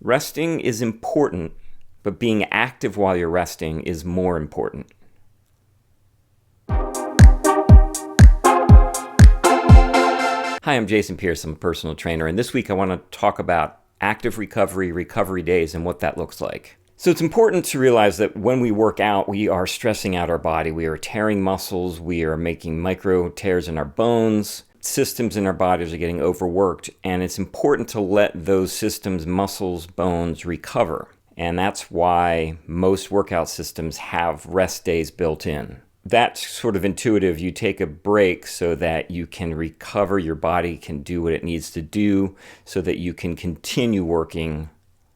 Resting is important, but being active while you're resting is more important. Hi, I'm Jason Pierce. I'm a personal trainer, and this week I want to talk about active recovery, recovery days, and what that looks like. So it's important to realize that when we work out, we are stressing out our body. We are tearing muscles. We are making micro tears in our bones. Systems in our bodies are getting overworked, and it's important to let those systems, muscles, bones recover. And that's why most workout systems have rest days built in. That's sort of intuitive. You take a break so that you can recover, your body can do what it needs to do so that you can continue working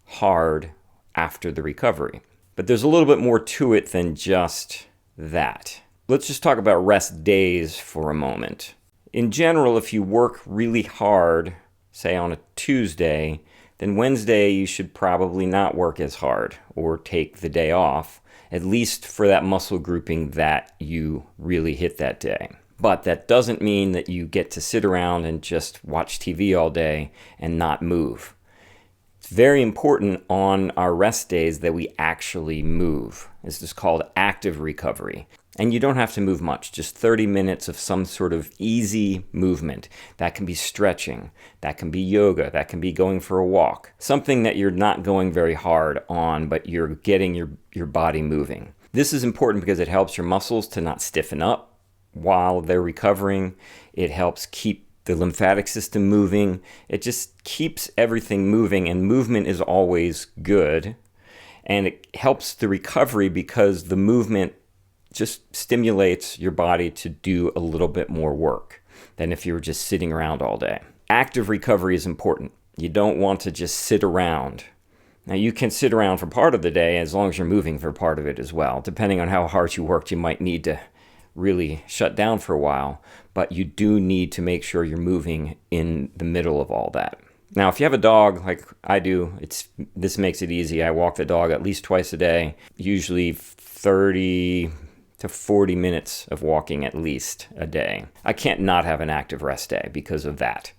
hard after the recovery. But there's a little bit more to it than just that. Let's just talk about rest days for a moment. In general, if you work really hard, say on a Tuesday, then Wednesday you should probably not work as hard or take the day off, at least for that muscle grouping that you really hit that day. But that doesn't mean that you get to sit around and just watch TV all day and not move. It's very important on our rest days that we actually move. This is called active recovery. And you don't have to move much, just 30 minutes of some sort of easy movement. That can be stretching, that can be yoga, that can be going for a walk. Something that you're not going very hard on, but you're getting your body moving. This is important because it helps your muscles to not stiffen up while they're recovering. It helps keep the lymphatic system moving. It just keeps everything moving, and movement is always good. And it helps the recovery because the movement just stimulates your body to do a little bit more work than if you were just sitting around all day. Active recovery is important. You don't want to just sit around. Now, you can sit around for part of the day as long as you're moving for part of it as well. Depending on how hard you worked, you might need to really shut down for a while, but you do need to make sure you're moving in the middle of all that. Now, if you have a dog like I do, this makes it easy. I walk the dog at least twice a day, usually 30 to 40 minutes of walking at least a day. I can't not have an active rest day because of that.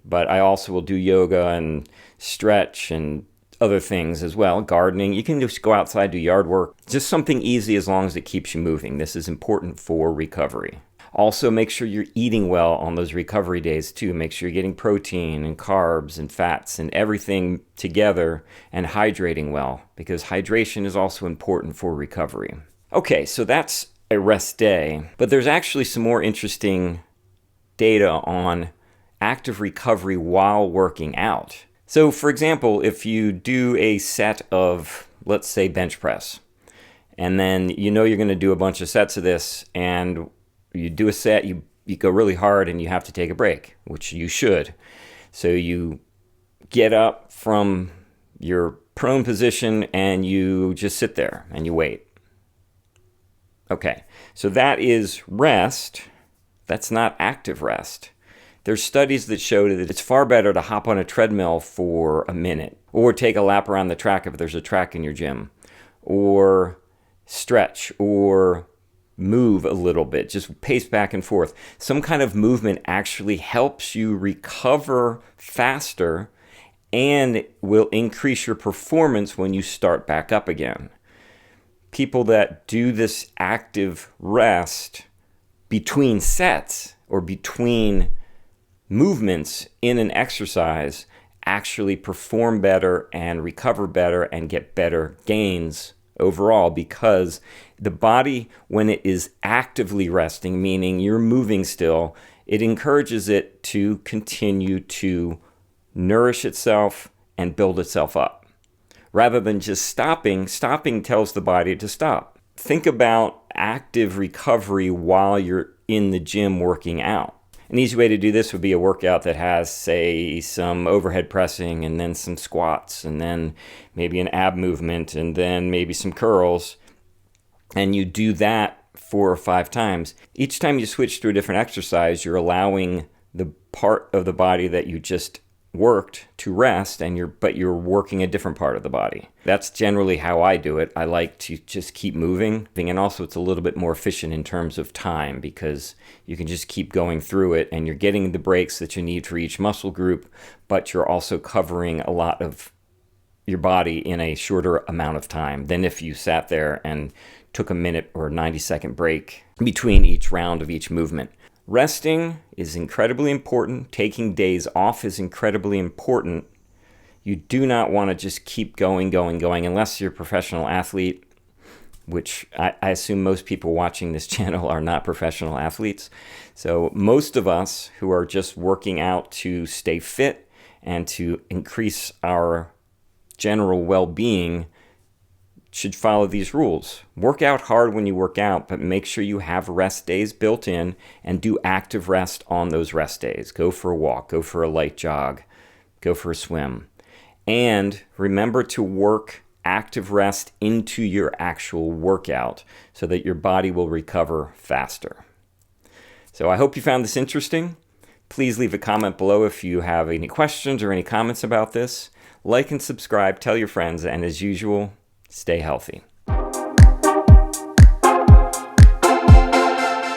But I also will do yoga and stretch and other things as well. Gardening. You can just go outside, do yard work. Just something easy as long as it keeps you moving. This is important for recovery. Also, make sure you're eating well on those recovery days too. Make sure you're getting protein and carbs and fats and everything together and hydrating well, because hydration is also important for recovery. Okay, so that's a rest day, but there's actually some more interesting data on active recovery while working out. So for example, if you do a set of, let's say, bench press, and then you know you're going to do a bunch of sets of this, and you do a set, you go really hard and you have to take a break, which you should. So you get up from your prone position and you just sit there and you wait. Okay, so that is rest. That's not active rest. There's studies that show that it's far better to hop on a treadmill for a minute, or take a lap around the track if there's a track in your gym, or stretch, or move a little bit, just pace back and forth. Some kind of movement actually helps you recover faster and will increase your performance when you start back up again. People that do this active rest between sets or between movements in an exercise actually perform better and recover better and get better gains overall, because the body, when it is actively resting, meaning you're moving still, it encourages it to continue to nourish itself and build itself up. Rather than just stopping tells the body to stop. Think about active recovery while you're in the gym working out. An easy way to do this would be a workout that has, say, some overhead pressing and then some squats and then maybe an ab movement and then maybe some curls. And you do that 4 or 5 times. Each time you switch to a different exercise, you're allowing the part of the body that you just worked to rest, but you're working a different part of the body. That's generally how I do it. I like to just keep moving, and also it's a little bit more efficient in terms of time because you can just keep going through it and you're getting the breaks that you need for each muscle group, but you're also covering a lot of your body in a shorter amount of time than if you sat there and took a minute or 90-second break between each round of each movement. Resting is incredibly important. Taking days off is incredibly important. You do not want to just keep going unless you're a professional athlete, which I assume most people watching this channel are not professional athletes. So most of us who are just working out to stay fit and to increase our general well-being should follow these rules. Work out hard when you work out, but make sure you have rest days built in and do active rest on those rest days. Go for a walk, go for a light jog, go for a swim. And remember to work active rest into your actual workout so that your body will recover faster. So I hope you found this interesting. Please leave a comment below if you have any questions or any comments about this. Like and subscribe, tell your friends, and as usual, stay healthy.